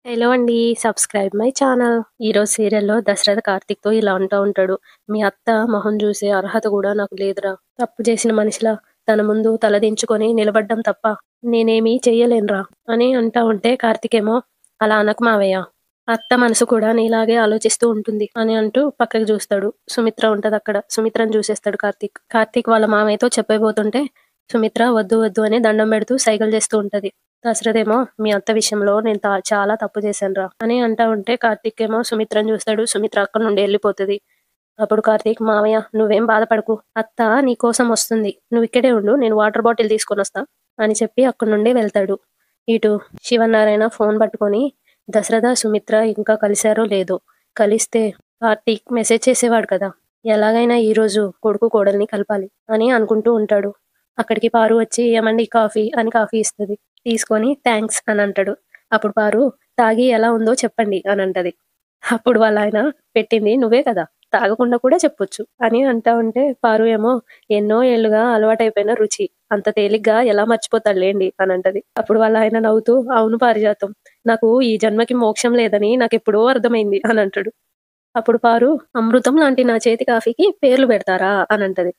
Hello అండి. Subscribe my channel. ఈరోజు సీరియల్‌లో దశరథ కార్తీక్‌తో ఇలా అంటూ ఉంటాడు. మీ అత్త మొహం జూసే అర్హత గూడా నాకు లేదురా. తప్పు చేసిన మనిషిలా తన ముందు తలదించుకొని నిలబడ్డం తప్ప నేనేమీ చెయ్యలేనురా అని అంటా ఉంటే కార్తీకేమో అలా అనకు మావయ్య. అత్త మనసు కూడా నీలాగే ఆలోచిస్తూ ఉంటుంది అని అంటూ పక్కకి జూస్తాడు. సుమిత్ర ఉంటదక్కడ. సుమిత్రని జూసేస్తాడు కార్తీక్. కార్తీక్ వాళ్ళ మామయ్యతో చెప్పబోతుంటే సుమిత్ర వద్దు వద్దు అని దండం పెడుతూ సైగలు చేస్తూ ఉంటది. దశరథేమో మీ అత్త విషయంలో నేను చాలా తప్పు చేశానురా అని అంటా ఉంటే కార్తీక్ ఏమో సుమిత్రని చూస్తాడు. సుమిత్ర అక్కడి నుండి వెళ్ళిపోతుంది. అప్పుడు కార్తీక్ మావయ్య నువ్వేం బాధపడకు. అత్త నీ కోసం వస్తుంది. నువ్వు ఇక్కడే ఉండు. నేను వాటర్ బాటిల్ తీసుకొని వస్తా అని చెప్పి అక్కడి నుండి వెళ్తాడు. ఇటు శివనారాయణ ఫోన్ పట్టుకొని దశరథ సుమిత్ర ఇంకా కలిశారో లేదో, కలిస్తే కార్తీక్ మెసేజ్ చేసేవాడు కదా, ఎలాగైనా ఈ రోజు కొడుకు కోడల్ని కలపాలి అని అనుకుంటూ ఉంటాడు. అక్కడికి పారు వచ్చి ఏమండి కాఫీ అని కాఫీ ఇస్తుంది. తీసుకొని థ్యాంక్స్ అని అంటాడు. అప్పుడు పారు తాగి ఎలా ఉందో చెప్పండి అని అంటది. అప్పుడు వాళ్ళ ఆయన పెట్టింది నువ్వే కదా, తాగకుండా కూడా చెప్పొచ్చు అని అంటా ఉంటే పారు ఏమో ఎన్నో ఏళ్లుగా అలవాటైపోయిన రుచి అంత తేలిగ్గా ఎలా మర్చిపోతాడులేండి అని అంటది. అప్పుడు వాళ్ళ ఆయన నవ్వుతూ అవును పారిజాతం, నాకు ఈ జన్మకి మోక్షం లేదని నాకు ఎప్పుడో అర్థమైంది అని అంటాడు. అప్పుడు పారు అమృతం లాంటి నా చేతి కాఫీకి పేర్లు పెడతారా అని అంటది.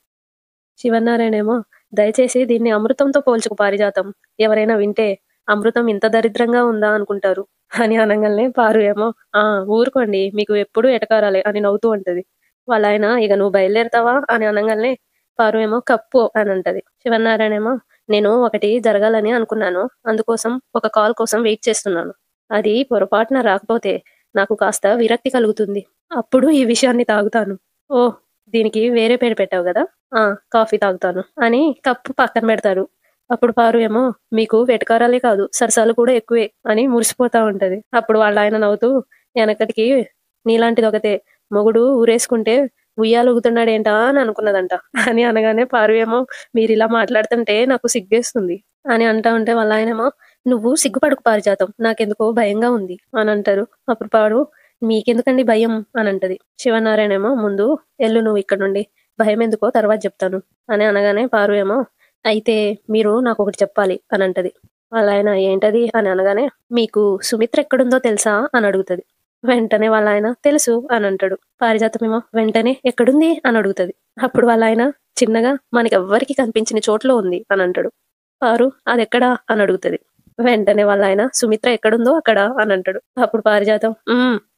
శివనారాయణేమో దయచేసి దీన్ని అమృతంతో పోల్చుకు పారిజాతం, ఎవరైనా వింటే అమృతం ఇంత దరిద్రంగా ఉందా అనుకుంటారు అని అనంగానే పారు ఏమో ఆ ఊరుకోండి మీకు ఎప్పుడు ఎటకారాలే అని నవ్వుతూ ఉంటది. వాళ్ళ ఆయన ఇక నువ్వు బయలుదేరుతావా అని అనంగానే పారు ఏమో కప్పు అని అంటది. శివనారాయణ ఏమో నేను ఒకటి జరగాలని అనుకున్నాను, అందుకోసం ఒక కాల్ కోసం వెయిట్ చేస్తున్నాను. అది పొరపాటున రాకపోతే నాకు కాస్త విరక్తి కలుగుతుంది. అప్పుడు ఈ విషయాన్ని తాగుతాను. ఓ దీనికి వేరే పేరు పెట్టావు కదా, ఆ కాఫీ తాగుతాను అని కప్పు పక్కన పెడతారు. అప్పుడు పారు ఏమో మీకు వెటకారాలే కాదు సరసాలు కూడా ఎక్కువే అని మురిసిపోతా ఉంటది. అప్పుడు వాళ్ళ ఆయన నవ్వుతూ వెనకటికి నీలాంటిది ఒకతే మొగుడు ఊరేసుకుంటే ఉయ్యాలు ఊగుతున్నాడేంటా అని అనుకున్నదంట అని అనగానే పారు ఏమో మీరు ఇలా మాట్లాడుతుంటే నాకు సిగ్గేస్తుంది అని అంటా ఉంటే వాళ్ళ ఆయనేమో నువ్వు సిగ్గుపడుకు పారిజాతం, నాకెందుకో భయంగా ఉంది అని అంటారు. అప్పుడు పారు మీకెందుకండి భయం అని అంటది. శివనారాయణ ఏమో ముందు ఎల్లు నువ్వు ఇక్కడ నుండి, భయం ఎందుకో తర్వాత చెప్తాను అని అనగానే పారు ఏమో అయితే మీరు నాకు ఒకటి చెప్పాలి అని అంటది. వాళ్ళ ఆయన ఏంటది అని అనగానే మీకు సుమిత్ర ఎక్కడుందో తెలుసా అని అడుగుతది. వెంటనే వాళ్ళ ఆయన తెలుసు అని అంటాడు. పారిజాతం ఏమో వెంటనే ఎక్కడుంది అని అడుగుతది. అప్పుడు వాళ్ళ ఆయన చిన్నగా మనకెవ్వరికి కనిపించిన చోట్లో ఉంది అని అంటాడు. పారు అదెక్కడా అని అడుగుతది. వెంటనే వాళ్ళ ఆయన సుమిత్ర ఎక్కడుందో అక్కడ అని అంటాడు. అప్పుడు పారిజాతం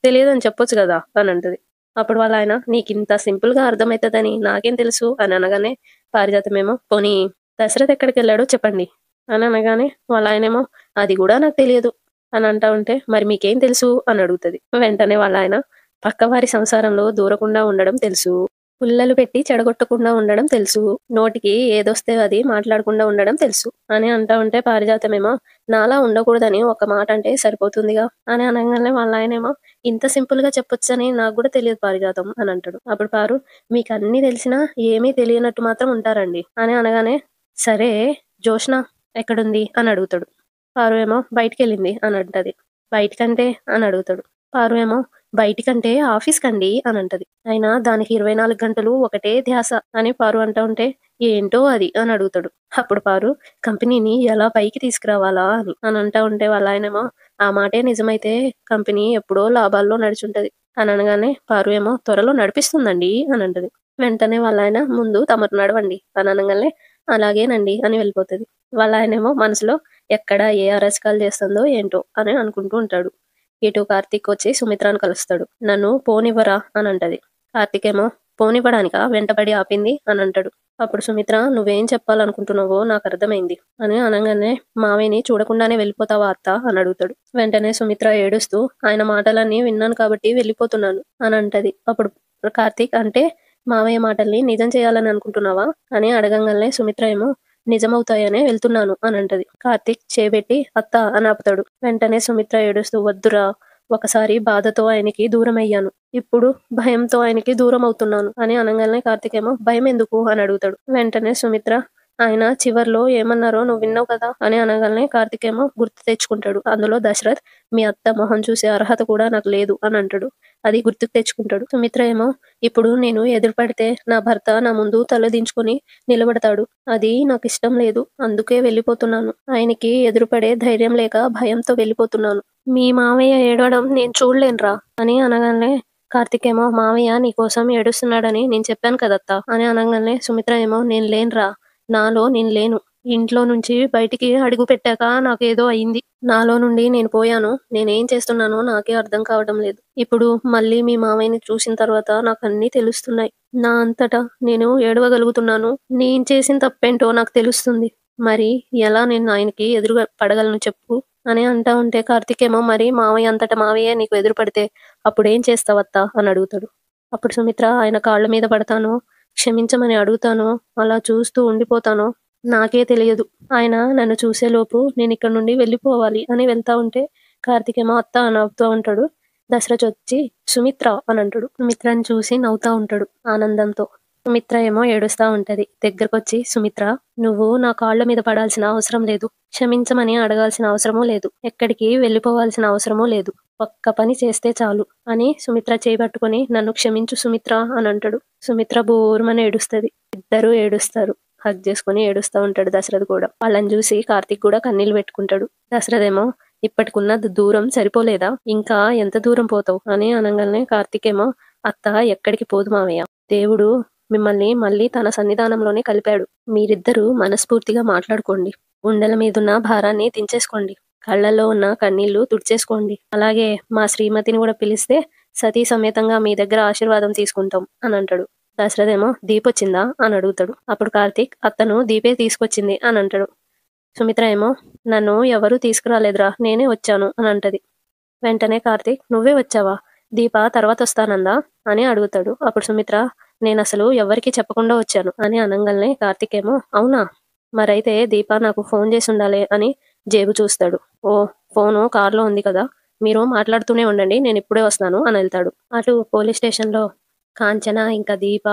తెలియదని చెప్పొచ్చు కదా అని అంటది. అప్పుడు వాళ్ళ ఆయన నీకింత సింపుల్ గా అర్థమవుతుందని నాకేం తెలుసు అని అనగానే పారిజాతం ఏమో పోనీ దశరథ్ ఎక్కడికి వెళ్ళాడో చెప్పండి అని అనగానే వాళ్ళ ఆయనేమో అది కూడా నాకు తెలియదు అని అంటా ఉంటే మరి మీకేం తెలుసు అని అడుగుతది. వెంటనే వాళ్ళ ఆయన పక్కవారి సంసారంలో దూరకుండా ఉండడం తెలుసు, పుల్లలు పెట్టి చెడగొట్టకుండా ఉండడం తెలుసు, నోటికి ఏదొస్తే అది మాట్లాడకుండా ఉండడం తెలుసు అని అంటా ఉంటే పారిజాతమేమో నాలా ఉండకూడదని ఒక మాట అంటే సరిపోతుందిగా అని అనగానే వాళ్ళ ఆయనేమో ఇంత సింపుల్ గా చెప్పొచ్చని నాకు కూడా తెలియదు పారిజాతం అని అంటాడు. అప్పుడు పారు మీకు అన్ని తెలిసినా ఏమీ తెలియనట్టు మాత్రం ఉంటారండి అని అనగానే సరే జోష్న ఎక్కడుంది అని అడుగుతాడు. పారు ఏమో బయటికెళ్ళింది అని అంటది. బయటికంటే అని అడుగుతాడు. పారు ఏమో బయటికంటే ఆఫీస్ కండి అని అంటది. అయినా దానికి 24 గంటలు ఒకటే ధ్యాస అని పారు అంటా ఉంటే ఏంటో అది అని అడుగుతాడు. అప్పుడు పారు కంపెనీని ఎలా పైకి తీసుకురావాలా అని అంటా ఉంటే వాళ్ళ ఆయనేమో ఆ మాటే నిజమైతే కంపెనీ ఎప్పుడో లాభాల్లో నడిచుంటది అని అనగానే పారు ఏమో త్వరలో నడిపిస్తుందండి అని అంటది. వెంటనే వాళ్ళ ఆయన ముందు తమరు నడవండి అని అనగానే అలాగేనండి అని వెళ్ళిపోతుంది. వాళ్ళ ఆయనేమో మనసులో ఎక్కడ ఏ అరాచకాలు చేస్తుందో ఏంటో అని అనుకుంటూ ఉంటాడు. ఇటు కార్తీక్ వచ్చి సుమిత్రను కలుస్తాడు. నన్ను పోనివ్వరా అని అంటది. కార్తీక్ ఏమో పోనివ్వడానికా వెంటబడి ఆపింది అని అంటాడు. అప్పుడు సుమిత్ర నువ్వేం చెప్పాలనుకుంటున్నావో నాకు అర్థమైంది అని అనగానే మావయ్యని చూడకుండానే వెళ్ళిపోతావా అత్త అని అడుగుతాడు. వెంటనే సుమిత్ర ఏడుస్తూ ఆయన మాటలన్నీ విన్నాను కాబట్టి వెళ్ళిపోతున్నాను అని అంటది. అప్పుడు కార్తీక్ అంటే మావయ్య మాటల్ని నిజం చేయాలని అనుకుంటున్నావా అని అడగంగానే సుమిత్ర ఏమో నిజమవుతాయనే వెళ్తున్నాను అని అంటది. కార్తీక్ చేపెట్టి అత్త అని ఆపుతాడు. వెంటనే సుమిత్ర ఏడుస్తూ వద్దురా, ఒకసారి బాధతో ఆయనకి దూరం అయ్యాను, ఇప్పుడు భయంతో ఆయనకి దూరం అవుతున్నాను అని అనగానే కార్తీక్ ఏమో భయం ఎందుకు అని అడుగుతాడు. వెంటనే సుమిత్ర ఆయన చివర్లో ఏమన్నారో నువ్వు విన్నావు కదా అని అనగానే కార్తీక్ ఏమో గుర్తు తెచ్చుకుంటాడు. అందులో దశరథ్ మీ అత్త మొహం చూసే అర్హత కూడా నాకు లేదు అని అంటాడు. అది గుర్తుకు తెచ్చుకుంటాడు. సుమిత్ర ఏమో ఇప్పుడు నేను ఎదురుపడితే నా భర్త నా ముందు తలదించుకొని నిలబడతాడు, అది నాకు ఇష్టం లేదు, అందుకే వెళ్ళిపోతున్నాను, ఆయనకి ఎదురుపడే ధైర్యం లేక భయంతో వెళ్ళిపోతున్నాను, మీ మావయ్య ఏడవడం నేను చూడలేనురా అని అనగానే కార్తీక్ ఏమో మావయ్య నీకోసం ఏడుస్తున్నాడని నేను చెప్పాను కదత్తా అని అనగానే సుమిత్ర ఏమో నేను లేనురా, నాలో నేను లేను, ఇంట్లో నుంచి బయటికి అడుగు పెట్టాక నాకేదో అయింది, నాలో నుండి నేను పోయాను, నేనేం చేస్తున్నానో నాకే అర్థం కావడం లేదు, ఇప్పుడు మళ్ళీ మీ మావయ్యని చూసిన తర్వాత నాకు అన్నీ తెలుస్తున్నాయి, నా అంతటా నేను ఏడవగలుగుతున్నాను, నేను చేసిన తప్పేంటో నాకు తెలుస్తుంది, మరి ఎలా నేను ఆయనకి ఎదురుగా పడగలను చెప్పు అని అంటా ఉంటే కార్తీక్ ఏమో మరి మావయ్య అంతట మావయ్య నీకు ఎదురు పడితే అప్పుడేం చేస్తావత్తా అని అడుగుతాడు. అప్పుడు సుమిత్ర ఆయన కాళ్ళ మీద పడతాను, క్షమించమని అడుగుతాను, అలా చూస్తూ ఉండిపోతాను, నాకే తెలియదు, ఆయన నన్ను చూసేలోపు నేను ఇక్కడ నుండి వెళ్ళిపోవాలి అని వెళ్తా ఉంటే కార్తీక్ ఏమో అత్త అని నవ్వుతూ ఉంటాడు. దశరథ్ వచ్చి సుమిత్ర అని అంటాడు. సుమిత్రని చూసి నవ్వుతా ఉంటాడు ఆనందంతో. సుమిత్ర ఏమో ఏడుస్తా ఉంటది. దగ్గరకొచ్చి సుమిత్ర, నువ్వు నా కాళ్ళ మీద పడాల్సిన అవసరం లేదు, క్షమించమని అడగాల్సిన అవసరమూ లేదు, ఎక్కడికి వెళ్ళిపోవాల్సిన అవసరమూ లేదు, ఒక్క పని చేస్తే చాలు అని సుమిత్ర చేపట్టుకొని నన్ను క్షమించు సుమిత్ర అని అంటాడు. సుమిత్ర బోరుమని ఏడుస్తది. ఇద్దరు ఏడుస్తారు. హగ్ చేసుకుని ఏడుస్తా ఉంటాడు దశరథ్ కూడా. వాళ్ళని చూసి కార్తీక్ కూడా కన్నీళ్లు పెట్టుకుంటాడు. దశరథ్ ఏమో ఇప్పటికున్న దూరం సరిపోలేదా, ఇంకా ఎంత దూరం పోతావు అని అనగానే కార్తీక్ ఏమో అత్త ఎక్కడికి పోదు మావయ్య, దేవుడు మిమ్మల్ని మళ్ళీ తన సన్నిధానంలోనే కలిపాడు, మీరిద్దరూ మనస్ఫూర్తిగా మాట్లాడుకోండి, గుండెల మీదున్న భారాన్ని దించేసుకోండి, కళ్ళల్లో ఉన్న కన్నీళ్లు తుడిచేసుకోండి, అలాగే మా శ్రీమతిని కూడా పిలిస్తే సతీ సమేతంగా మీ దగ్గర ఆశీర్వాదం తీసుకుంటాం అని అంటాడు. దశరథ్ ఏమో దీపొచ్చిందా అని అడుగుతాడు. అప్పుడు కార్తీక్ అత్తను దీపే తీసుకొచ్చింది అని అంటాడు. సుమిత్ర ఏమో నన్ను ఎవరూ తీసుకురాలేదురా, నేనే వచ్చాను అని అంటది. వెంటనే కార్తీక్ నువ్వే వచ్చావా, దీప తర్వాత వస్తానందా అని అడుగుతాడు. అప్పుడు సుమిత్ర నేను అసలు ఎవరికి చెప్పకుండా వచ్చాను అని అనంగానే కార్తీక్ ఏమో అవునా, మరైతే దీప నాకు ఫోన్ చేసి ఉండాలి అని జేబు చూస్తాడు. ఓ ఫోను కార్లో ఉంది కదా, మీరు మాట్లాడుతూనే ఉండండి, నేను ఇప్పుడే వస్తాను అని వెళ్తాడు. అటు పోలీస్ స్టేషన్లో కాంచన ఇంకా దీప,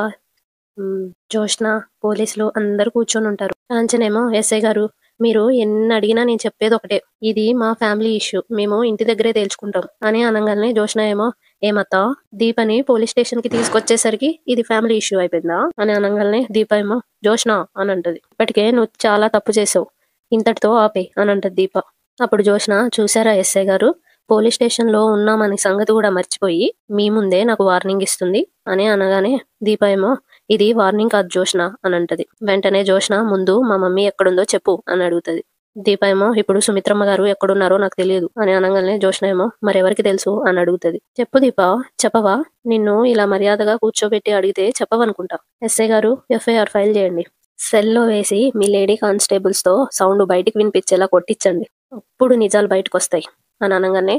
జోష్న, పోలీసులు అందరూ కూర్చొని ఉంటారు. కాంచనేమో ఎస్ఐ గారు మీరు ఎన్ని అడిగినా నేను చెప్పేది ఒకటే, ఇది మా ఫ్యామిలీ ఇష్యూ, మేము ఇంటి దగ్గరే తేల్చుకుంటాం అని అనగానే జోష్న ఏమో ఏమత్తా దీపని పోలీస్ స్టేషన్ కి తీసుకొచ్చేసరికి ఇది ఫ్యామిలీ ఇష్యూ అయిపోయిందా అని అనగానే దీప ఏమో జోష్న అని అంటది. ఇప్పటికే నువ్వు చాలా తప్పు చేసావు, ఇంతటితో ఆపే అని అంటది దీప. అప్పుడు జోష్న చూసారా ఎస్ఐ గారు, పోలీస్ స్టేషన్ లో ఉన్నామని సంగతి కూడా మర్చిపోయి మీ ముందే నాకు వార్నింగ్ ఇస్తుంది అని అనగానే దీప ఏమో ఇది వార్నింగ్ కాదు జోష్న అని అంటది. వెంటనే జోష్న ముందు మా మమ్మీ ఎక్కడుందో చెప్పు అని అడుగుతది. దీప ఏమో ఇప్పుడు సుమిత్రమ్మ గారు ఎక్కడున్నారో నాకు తెలియదు అని అనగానే జోష్న ఏమో మరెవరికి తెలుసు అని అడుగుతది. చెప్పు దీప, చెప్పవా, నిన్ను ఇలా మర్యాదగా కూర్చోబెట్టి అడిగితే చెప్పవనుకుంటా, ఎస్ఐ గారు ఎఫ్ఐఆర్ ఫైల్ చేయండి, సెల్లో వేసి మీ లేడీ కానిస్టేబుల్స్ తో సౌండ్ బయటికి వినిపించేలా కొట్టించండి, అప్పుడు నిజాలు బయటకు వస్తాయి అని అనగానే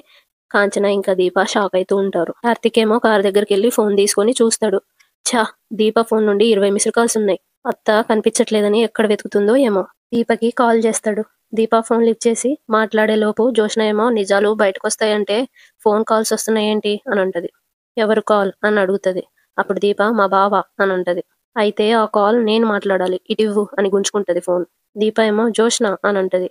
కాంచన ఇంకా దీప షాక్ అవుతూ ఉంటారు. కార్తిక్ ఏమో కార్ దగ్గరికి వెళ్ళి ఫోన్ తీసుకొని చూస్తాడు. ఛా, దీప ఫోన్ నుండి 20 మిస్డ్ కాల్స్ ఉన్నాయి, అత్త కనిపించట్లేదని ఎక్కడ వెతుకుతుందో ఏమో. దీపకి కాల్ చేస్తాడు. దీప ఫోన్ లిఫ్ట్ చేసి మాట్లాడే లోపు జోష్న ఏమో నిజాలు బయటకు వస్తాయంటే ఫోన్ కాల్స్ వస్తున్నాయేంటి అని అంటది. ఎవరు కాల్ అని అడుగుతది. అప్పుడు దీప మా బావ అని అంటది. అయితే ఆ కాల్ నేను మాట్లాడాలి, ఇటివ్వు అని గుంజుకుంటది ఫోన్. దీప ఏమో జోష్న అని అంటది.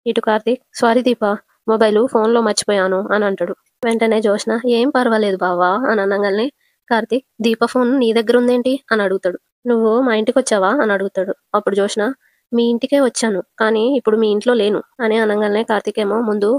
ఇటు కార్తీక్ సారీ దీప, మొబైల్ ఫోన్లో మర్చిపోయాను అని అంటాడు. వెంటనే జోష్న ఏం పర్వాలేదు బావా అని అనగానే కార్తీక్ దీప ఫోన్ నీ దగ్గర ఉందేంటి అని అడుగుతాడు. నువ్వు మా ఇంటికి వచ్చావా అని అడుగుతాడు. అప్పుడు జోష్న మీ ఇంటికే వచ్చాను, కానీ ఇప్పుడు మీ ఇంట్లో లేను అని అనగానే కార్తీక్ ఏమో ముందు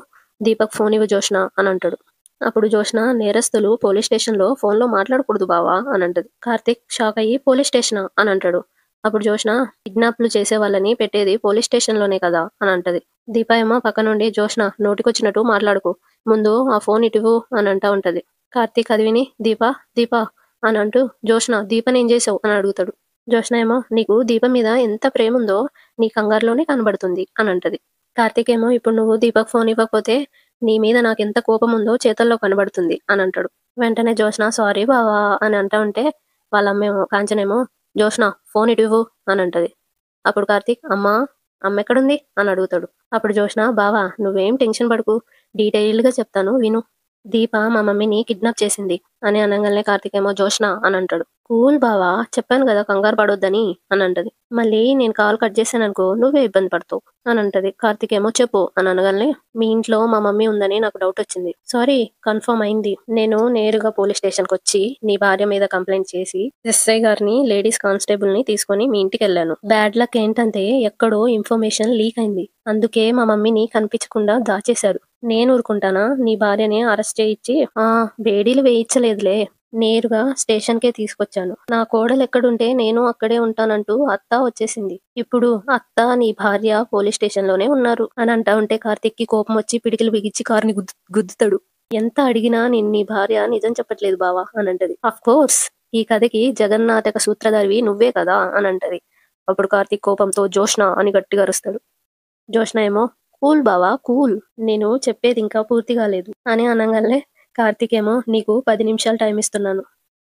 దీపక్ ఫోన్ ఇవ్వు జోష్న అని అంటాడు. అప్పుడు జోష్న నేరస్తులు పోలీస్ స్టేషన్ లో ఫోన్ లో మాట్లాడకూడదు బావా అని అంటది. కార్తీక్ షాక్ అయ్యి పోలీస్ స్టేషనా అని అంటాడు. అప్పుడు జోష్న కిడ్నాప్లు చేసే వాళ్ళని పెట్టేది పోలీస్ స్టేషన్ లోనే కదా అని అంటది. దీప ఏమో పక్క నుండి జోష్న నోటికొచ్చినట్టు మాట్లాడుకో, ముందు ఆ ఫోన్ ఇటువు అని అంటా ఉంటది. కార్తీక్ అది విని దీప దీప అని అంటూ జోష్న దీపనేం చేసావు అని అడుగుతాడు. జోష్న ఏమో నీకు దీపం మీద ఎంత ప్రేమ ఉందో నీ కంగారులోనే కనబడుతుంది అని అంటది. కార్తీక్ ఏమో ఇప్పుడు నువ్వు దీపక్ ఫోన్ ఇవ్వకపోతే నీ మీద నాకు ఎంత కోపం ఉందో చేతల్లో కనబడుతుంది అని అంటాడు. వెంటనే జోష్న సారీ బావా అని అంటా ఉంటే వాళ్ళ అమ్మేమో కాంచనేమో జోష్న ఫోన్ ఇటువు అని అంటది. అప్పుడు కార్తీక్ అమ్మ ఎక్కడుంది అని అడుగుతాడు. అప్పుడు జోష్న బావా నువ్వేం టెన్షన్ పడకు, డీటెయిల్డ్ గా చెప్తాను విను, దీప మా మమ్మీని కిడ్నాప్ చేసింది అని అనగానే కార్తీక్ ఏమో జోష్న అని అంటాడు. కూల్ బావా! చెప్పాను గదా! కంగారు పడొద్దని అనంటది. మళ్ళీ నేను కాల్ కట్ చేశాననుకో నువ్వే ఇబ్బంది పడతావు అనంటది. కార్తీక్ ఏమో చెప్పు అని అనగానే మీ ఇంట్లో మా మమ్మీ ఉందని నాకు డౌటొచ్చింది. సారీ కన్ఫర్మ్ అయింది. నేను నేరుగా పోలీస్ స్టేషన్‌కొచ్చి నీ భార్య మీద కంప్లెయింట్ చేసి ఎస్ఐ గారిని, లేడీస్ కానిస్టేబుల్‌ని తీసుకొని మీ ఇంటికెళ్ళాను. బ్యాడ్ లక్ ఏంటంటే ఎక్కడో ఇన్ఫర్మేషన్ లీక్ అయింది. అందుకే మా మమ్మీని కనిపించకుండా దాచేశారు. నేను ఊరుకుంటానా? నీ భార్యని అరెస్ట్ చేయించి బేడీలు వేయించలేదులే. నేరుగా స్టేషన్‌కే తీసుకొచ్చాను. నా కోడలెక్కడుంటే నేను అక్కడే ఉంటానంటూ అత్త వచ్చేసింది. ఇప్పుడు అత్త, నీ భార్య పోలీస్ స్టేషన్‌లోనే ఉన్నారు అని అంటా ఉంటే కార్తీక్‌కి కోపమొచ్చి పిడికిలి బిగించి కార్‌ని గుద్దుతాడు. ఎంత అడిగినా నేను నీ భార్య నిజం చెప్పట్లేదు బావ అనంటది. అఫ్‌కోర్స్ ఈ కథకి జగన్నాటక సూత్రధారివి నువ్వే కదా అనంటది. అప్పుడు కార్తీక్ కోపంతో జోష్న అని గట్టిగా అరుస్తాడు. జోష్న ఏమో కూల్ బావ కూల్. నేను చెప్పేది ఇంకా పూర్తి కాలేదు అని అనంగానే కార్తీక్ ఏమో నీకు 10 నిమిషాలు టైం ఇస్తున్నాను.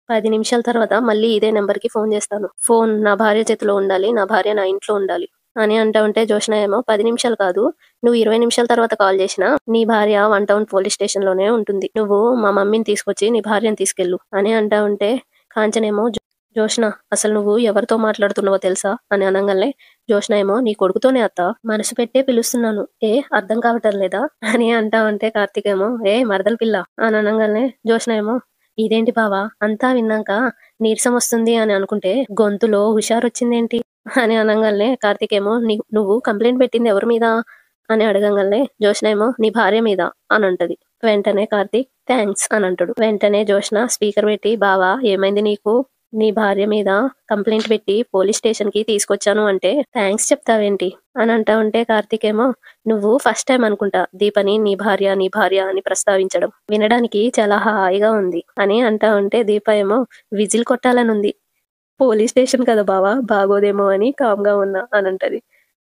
10 నిమిషాల తర్వాత మళ్ళీ ఇదే నెంబర్‌కి ఫోన్ చేస్తాను. ఫోన్ నా భార్య చేతిలో ఉండాలి. నా భార్య నా ఇంట్లో ఉండాలి అని అంటా ఉంటే జోష్న ఏమో 10 నిమిషాలు కాదు. నువ్వు 20 నిమిషాల తర్వాత కాల్ చేసినా నీ భార్య వన్ టౌన్ పోలీస్ స్టేషన్‌లోనే ఉంటుంది. నువ్వు మా మమ్మీని తీసుకొచ్చి నీ భార్యని తీసుకెళ్ళు అని అంటా ఉంటే కాంచనేమో జోష్న అసలు నువ్వు ఎవరితో మాట్లాడుతున్నావో తెలుసా అని అనంగానే జోష్న ఏమో నీ కొడుకుతోనే అత్త. మనసు పెట్టే పిలుస్తున్నాను. అర్థం కావటం లేదా అని అంటా ఉంటే కార్తీక్ ఏమో మరదల పిల్ల అని అనంగానే జోష్న ఏమో ఇదేంటి బావా అంతా విన్నాక నీరసం వస్తుంది అని అనుకుంటే గొంతులో హుషారొచ్చిందేంటి అని అనంగానే కార్తీక్ ఏమో నువ్వు కంప్లైంట్ పెట్టింది ఎవరి మీద అని అడగంగానే జోష్న ఏమో నీ భార్య మీద అని అంటది. వెంటనే కార్తీక్ థ్యాంక్స్ అని అంటాడు. వెంటనే జోష్న స్పీకర్ పెట్టి బావా ఏమైంది నీకు? నీ భార్య మీద కంప్లైంట్ పెట్టి పోలీస్ స్టేషన్ కి తీసుకొచ్చాను అంటే థ్యాంక్స్ చెప్తావేంటి అని అంటా ఉంటే కార్తీక్ ఏమో నువ్వు ఫస్ట్ టైం అనుకుంటా దీపని నీ భార్య అని ప్రస్తావించడం. వినడానికి చాలా హాయిగా ఉంది అని అంటా ఉంటే దీప ఏమో విజిల్ కొట్టాలనుంది. పోలీస్ స్టేషన్ కదా బావా బాగోదేమో అని కామ్‌గా ఉన్నా అని అంటది.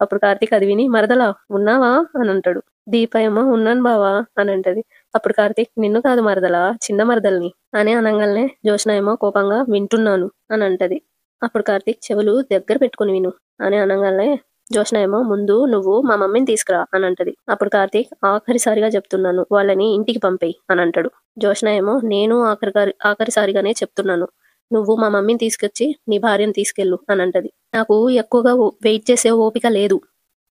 అప్పుడు కార్తీక్ అది విని మరదలా ఉన్నావా అని అంటాడు. దీప ఏమో ఉన్నాను బావా అని అంటది. అప్పుడు కార్తీక్ నిన్ను కాదు మరదలా చిన్న మరదల్ని అని అనంగానే జోష్న ఏమో కోపంగా వింటున్నాను అని అంటది. అప్పుడు కార్తీక్ చెవులు దగ్గర పెట్టుకొని విను అని అనంగానే జోష్న ఏమో ముందు నువ్వు మా మమ్మీని తీసుకురా అని అంటది. అప్పుడు కార్తీక్ ఆఖరిసారిగా చెప్తున్నాను వాళ్ళని ఇంటికి పంపేయి అని అంటాడు. జోష్న ఏమో నేను ఆఖరిసారిగానే చెప్తున్నాను. నువ్వు మా మమ్మీని తీసుకొచ్చి నీ భార్యను తీసుకెళ్ళు అని అంటది. నాకు ఎక్కువగా వెయిట్ చేసే ఓపిక లేదు.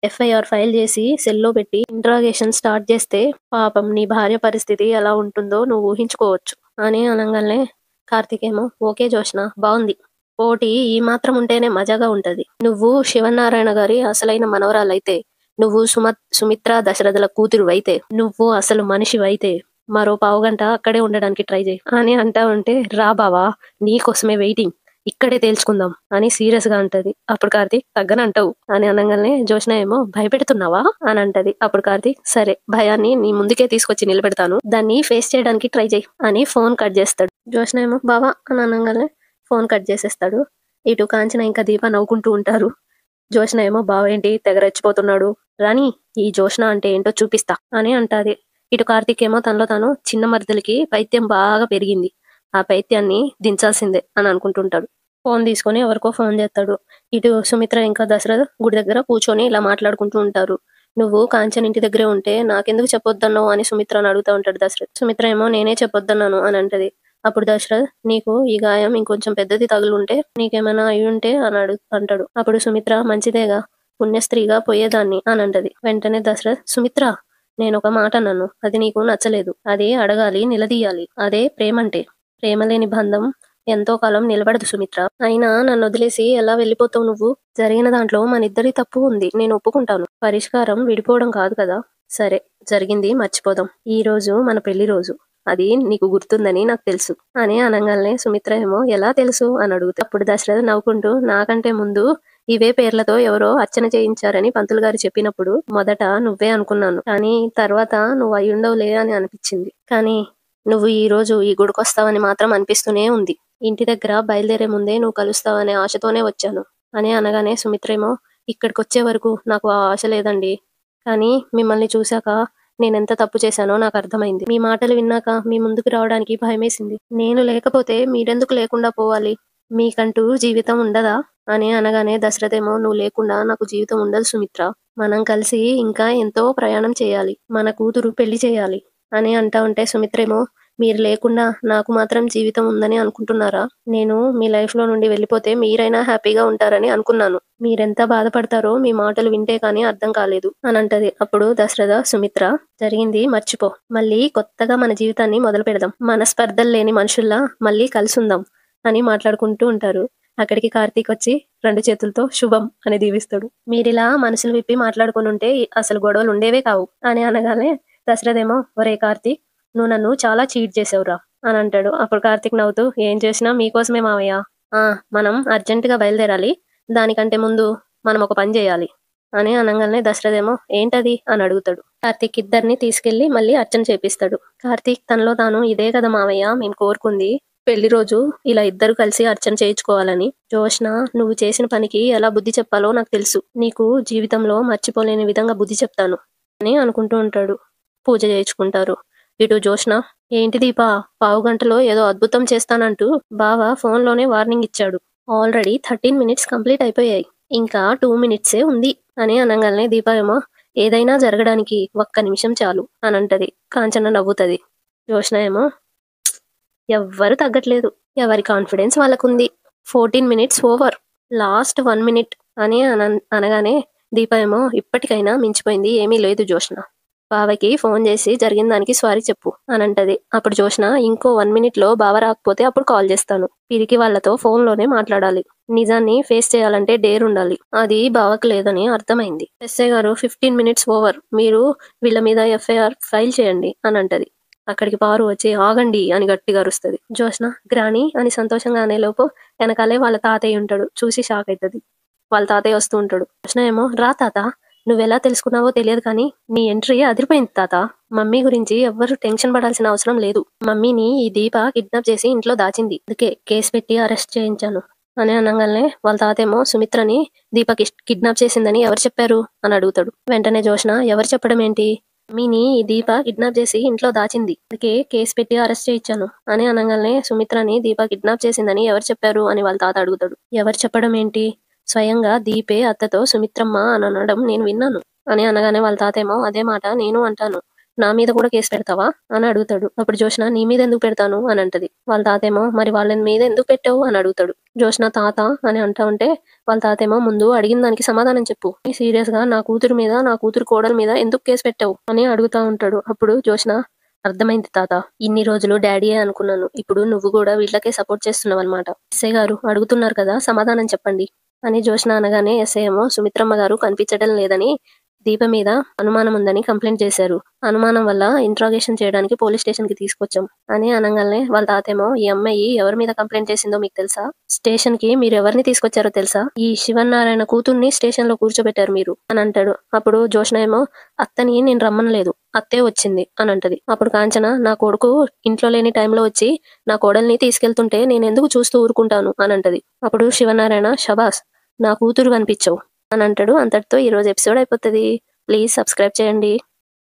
ఎఫ్ఐఆర్ ఫైల్ చేసి సెల్లో పెట్టి ఇంట్రాగేషన్ స్టార్ట్ చేస్తే పాపం నీ భార్య పరిస్థితి ఎలా ఉంటుందో నువ్వు ఊహించుకోవచ్చు అని అనంగానే కార్తీక్ ఏమో ఓకే జోష్న బాగుంది. పోటీ ఈ మాత్రం ఉంటేనే మజాగా ఉంటది. నువ్వు శివనారాయణ గారి అసలైన మనవరాలైతే, నువ్వు సుమిత్ర దశరథుల కూతురువైతే, నువ్వు అసలు మనిషివైతే మరో పావుగంట అక్కడే ఉండడానికి ట్రై చేయి అని అంటా ఉంటే రా బావా నీకోసమే వెయిటింగ్ ఇక్కడే తేల్చుకుందాం అని సీరియస్ గా అంటది. అప్పుడు కార్తీక్ తగ్గనంటావు అని అనగానే జోష్న ఏమో భయపెడుతున్నావా అని అంటది. అప్పుడు కార్తీక్ సరే భయాన్ని నీ ముందుకే తీసుకొచ్చి నిలబెడతాను దాన్ని ఫేస్ చేయడానికి ట్రై చేయి అని ఫోన్ కట్ చేస్తాడు. జోష్న ఏమో బావా అని అనగానే ఫోన్ కట్ చేసేస్తాడు. ఇటు కాంచన ఇంకా దీప నవ్వుకుంటూ ఉంటారు. జోష్న ఏమో బావ ఏంటి తెగ రెచ్చిపోతున్నాడు రాని ఈ జోష్న అంటే ఏంటో చూపిస్తా అని అంటాది. ఇటు కార్తీక్ ఏమో తనలో తాను చిన్న మరిదలికి పైత్యం బాగా పెరిగింది. ఆ పైత్యాన్ని దించాల్సిందే అని అనుకుంటుంటాడు. ఫోన్ తీసుకొని ఎవరికో ఫోన్ చేస్తాడు. ఇటు సుమిత్ర ఇంకా దశరథ్ గుడి దగ్గర కూర్చొని ఇలా మాట్లాడుకుంటూ ఉంటారు. నువ్వు కాంచన్ ఇంటి దగ్గరే ఉంటే నాకెందుకు చెప్పొద్దన్నావు అని సుమిత్రని అడుగుతా ఉంటాడు దశరథ్. సుమిత్ర ఏమో నేనే చెప్పొద్దన్నాను అని అంటది. అప్పుడు దశరథ్ నీకు ఈ గాయం ఇంకొంచెం పెద్దది తగులుంటే నీకేమైనా అయ్యుంటే అని అంటాడు. అప్పుడు సుమిత్ర మంచిదేగా పుణ్యస్త్రీగా పోయేదాన్ని అని అంటది. వెంటనే దశరథ్ సుమిత్ర నేనొక మాట అన్నాను అది నీకు నచ్చలేదు. అదే అడగాలి నిలదీయాలి. అదే ప్రేమంటే. ప్రేమ లేని బంధం ఎంతో కాలం నిలబడదు సుమిత్ర. అయినా నన్ను వదిలేసి ఎలా వెళ్ళిపోతావు నువ్వు? జరిగిన దాంట్లో మనిద్దరి తప్పు ఉంది నేను ఒప్పుకుంటాను. పరిష్కారం విడిపోవడం కాదు కదా. సరే జరిగింది మర్చిపోదాం. ఈ రోజు మన పెళ్లి రోజు. అది నీకు గుర్తుందని నాకు తెలుసు అని అనంగానే సుమిత్ర ఏమో ఎలా తెలుసు అని అడుగుతా. అప్పుడు దశరథ్ నవ్వుకుంటూ నాకంటే ముందు ఇవే పేర్లతో ఎవరో అర్చన చేయించారని పంతులు గారు చెప్పినప్పుడు మొదట నువ్వే అనుకున్నాను. కానీ తర్వాత నువ్వు అయ్యుండవులే అని అనిపించింది. కానీ నువ్వు ఈ రోజు ఈ గుడికొస్తావని మాత్రం అనిపిస్తూనే ఉంది. ఇంటి దగ్గర బయలుదేరే ముందే నువ్వు కలుస్తావనే ఆశతోనే వచ్చాను అని అనగానే సుమిత్రేమో ఇక్కడికొచ్చే వరకు నాకు ఆ ఆశ లేదండి. కానీ మిమ్మల్ని చూశాక నేనెంత తప్పు చేశానో నాకు అర్థమైంది. మీ మాటలు విన్నాక మీ ముందుకు రావడానికి భయమేసింది. నేను లేకపోతే మీరెందుకు లేకుండా పోవాలి? మీకంటూ జీవితం ఉండదా అని అనగానే దశరథేమో నువ్వు లేకుండా నాకు జీవితం ఉండదు సుమిత్ర. మనం కలిసి ఇంకా ఎంతో ప్రయాణం చేయాలి. మన కూతురు పెళ్లి చేయాలి అని అంటా ఉంటే సుమిత్రేమో మీరు లేకుండా నాకు మాత్రం జీవితం ఉందని అనుకుంటున్నారా? నేను మీ లైఫ్‌లో నుండి వెళ్ళిపోతే మీరైనా హ్యాపీగా ఉంటారని అనుకున్నాను. మీరెంత బాధపడతారో మీ మాటలు వింటే కానీ అర్థం కాలేదు అనంటది. అప్పుడు దశరథ, సుమిత్ర జరిగింది మర్చిపో. మళ్ళీ కొత్తగా మన జీవితాన్ని మొదలుపెడదాం. మనస్పర్ధలు లేని మనుషుల్లా మళ్ళీ కలిసుందాం అని మాట్లాడుకుంటూ ఉంటారు. అక్కడికి కార్తీక్ వచ్చి 2 చేతులతో శుభం అని దీవిస్తాడు. మీరిలా మనసులు విప్పి మాట్లాడుకొనుంటే అసలు గొడవలు ఉండేవే కావు అని అనగానే దశరథేమో ఒరేయ్ కార్తీక్, నువ్వు నన్ను చాలా చీట్ చేసావురా అని అంటాడు. అప్పుడు కార్తీక్ నవ్వుతూ ఏం చేసినా మీకోసమే మావయ్య. మనం అర్జెంటుగా బయలుదేరాలి. దానికంటే ముందు మనం ఒక పని చేయాలి అని అనంగానే దశరథేమో ఏంటది అని అడుగుతాడు. కార్తీక్ ఇద్దరిని తీసుకెళ్లి మళ్ళీ అర్చన చేపిస్తాడు. కార్తీక్ తనలో తాను ఇదే కదా మావయ్య మేము కోరుకుంది. పెళ్లి రోజు ఇలా ఇద్దరు కలిసి అర్చన చేయించుకోవాలని. జోష్న, నువ్వు చేసిన పనికి ఎలా బుద్ధి చెప్పాలో నాకు తెలుసు. నీకు జీవితంలో మర్చిపోలేని విధంగా బుద్ధి చెప్తాను అని అనుకుంటూ ఉంటాడు. పూజ చేయించుకుంటారు. ఇటు జోష్న, ఏంటి దీపా, పావుగంటలో ఏదో అద్భుతం చేస్తానంటూ బావ ఫోన్లోనే వార్నింగ్ ఇచ్చాడు. ఆల్రెడీ 13 మినిట్స్ కంప్లీట్ అయిపోయాయి. ఇంకా 2 మినిట్సే ఉంది అని అనగానే దీప ఏమో ఏదైనా జరగడానికి ఒక్క నిమిషం చాలు అని అంటది. కాంచన నవ్వుతది. జోష్న ఏమో ఎవ్వరు తగ్గట్లేదు. ఎవరి కాన్ఫిడెన్స్ వాళ్ళకుంది. 14 మినిట్స్ ఓవర్. లాస్ట్ 1 మినిట్ అని అనగానే దీప ఏమో ఇప్పటికైనా మించిపోయింది ఏమీ లేదు జోష్న. బావకి ఫోన్ చేసి జరిగిన దానికి సారీ చెప్పు అని అంటది. అప్పుడు జోష్న ఇంకో 1 మినిట్లో బావ రాకపోతే అప్పుడు కాల్ చేస్తాను. పిరికి వాళ్ళతో ఫోన్లోనే మాట్లాడాలి. నిజాన్ని ఫేస్ చేయాలంటే డేర్ ఉండాలి. అది బావకు లేదని అర్థమైంది. ఎస్ఐ గారు 15 మినిట్స్ ఓవర్. మీరు వీళ్ళ మీద ఎఫ్ఐఆర్ ఫైల్ చేయండి అని అంటది. అక్కడికి పారు వచ్చి ఆగండి అని గట్టిగా అరుస్తుంది. జోష్న గ్రాని అని సంతోషంగా అనేలోపు వెనకాలే వాళ్ళ తాతయ్య ఉంటాడు. చూసి షాక్ అవుతుంది. వాళ్ళ తాతయ్య వస్తూ ఉంటాడు. జోష్న ఏమో రా తాత, నువ్వెలా తెలుసుకున్నావో తెలియదు కానీ నీ ఎంట్రీ అదిరిపోయింది తాత. మమ్మీ గురించి ఎవ్వరూ టెన్షన్ పడాల్సిన అవసరం లేదు. మమ్మీని ఈ దీప కిడ్నాప్ చేసి ఇంట్లో దాచింది. అందుకే కేసు పెట్టి అరెస్ట్ చేయించాను అని అనగానే వాళ్ళ తాతేమో సుమిత్రని దీప కిడ్నాప్ చేసిందని ఎవరు చెప్పారు అని అడుగుతాడు. వెంటనే జోష్న ఎవరు చెప్పడం ఏంటి, మమ్మీని ఈ దీప కిడ్నాప్ చేసి ఇంట్లో దాచింది. అందుకే కేసు పెట్టి అరెస్ట్ చేయించాను అని అనగానే సుమిత్రని దీప కిడ్నాప్ చేసిందని ఎవరు చెప్పారు అని వాళ్ళ తాత అడుగుతాడు. ఎవరు చెప్పడం ఏంటి, స్వయంగా దీపే అత్తతో సుమిత్రమ్మ అని అనడం నేను విన్నాను అని అనగానే వాళ్ళ తాతేమో అదే మాట నేను అంటాను. నా మీద కూడా కేసు పెడతావా అని అడుగుతాడు. అప్పుడు జోష్న నీ మీద ఎందుకు పెడతాను అని అంటది. వాళ్ళ తాతేమో మరి వాళ్ళ మీద ఎందుకు పెట్టావు అని అడుగుతాడు. జోష్న తాత అని అంటా ఉంటే వాళ్ళ తాతేమో ముందు అడిగిన దానికి సమాధానం చెప్పు. సీరియస్ గా నా కూతురు మీద, నా కూతురు కోడల మీద ఎందుకు కేసు పెట్టావు అని అడుగుతా ఉంటాడు. అప్పుడు జోష్న అర్థమైంది తాత, ఇన్ని రోజులు డాడీయే అనుకున్నాను. ఇప్పుడు నువ్వు కూడా వీళ్ళకే సపోర్ట్ చేస్తున్నావు అనమాట. ఎస్ఐ గారు అడుగుతున్నారు కదా, సమాధానం చెప్పండి అని జోష్న అనగానే ఎస్ఐ ఏమో సుమిత్రమ్మ గారు కనిపించడం లేదని, దీప మీద అనుమానం ఉందని కంప్లైంట్ చేశారు. అనుమానం వల్ల ఇంట్రాగేషన్ చేయడానికి పోలీస్ స్టేషన్ కి తీసుకొచ్చాం అని అనగానే వాళ్ళ తాతేమో ఈ అమ్మాయి ఎవరి మీద కంప్లైంట్ చేసిందో మీకు తెలుసా, స్టేషన్ కి మీరు ఎవరిని తీసుకొచ్చారో తెలుసా, ఈ శివనారాయణ కూతుర్ని స్టేషన్ లో కూర్చోబెట్టారు మీరు అని అంటాడు. అప్పుడు జోష్న ఏమో అత్తని నేను రమ్మనలేదు, అత్తే వచ్చింది అని అంటది. అప్పుడు కాంచన నా కొడుకు ఇంట్లో లేని టైంలో వచ్చి నా కోడల్ని తీసుకెళ్తుంటే నేను ఎందుకు చూస్తూ ఊరుకుంటాను అని అంటది. అప్పుడు శివనారాయణ షబాస్, నా కూతురు కనిపించవు అని అంటాడు. అంతటితో ఈరోజు ఎపిసోడ్ అయిపోతుంది. ప్లీజ్ సబ్స్క్రైబ్ చేయండి.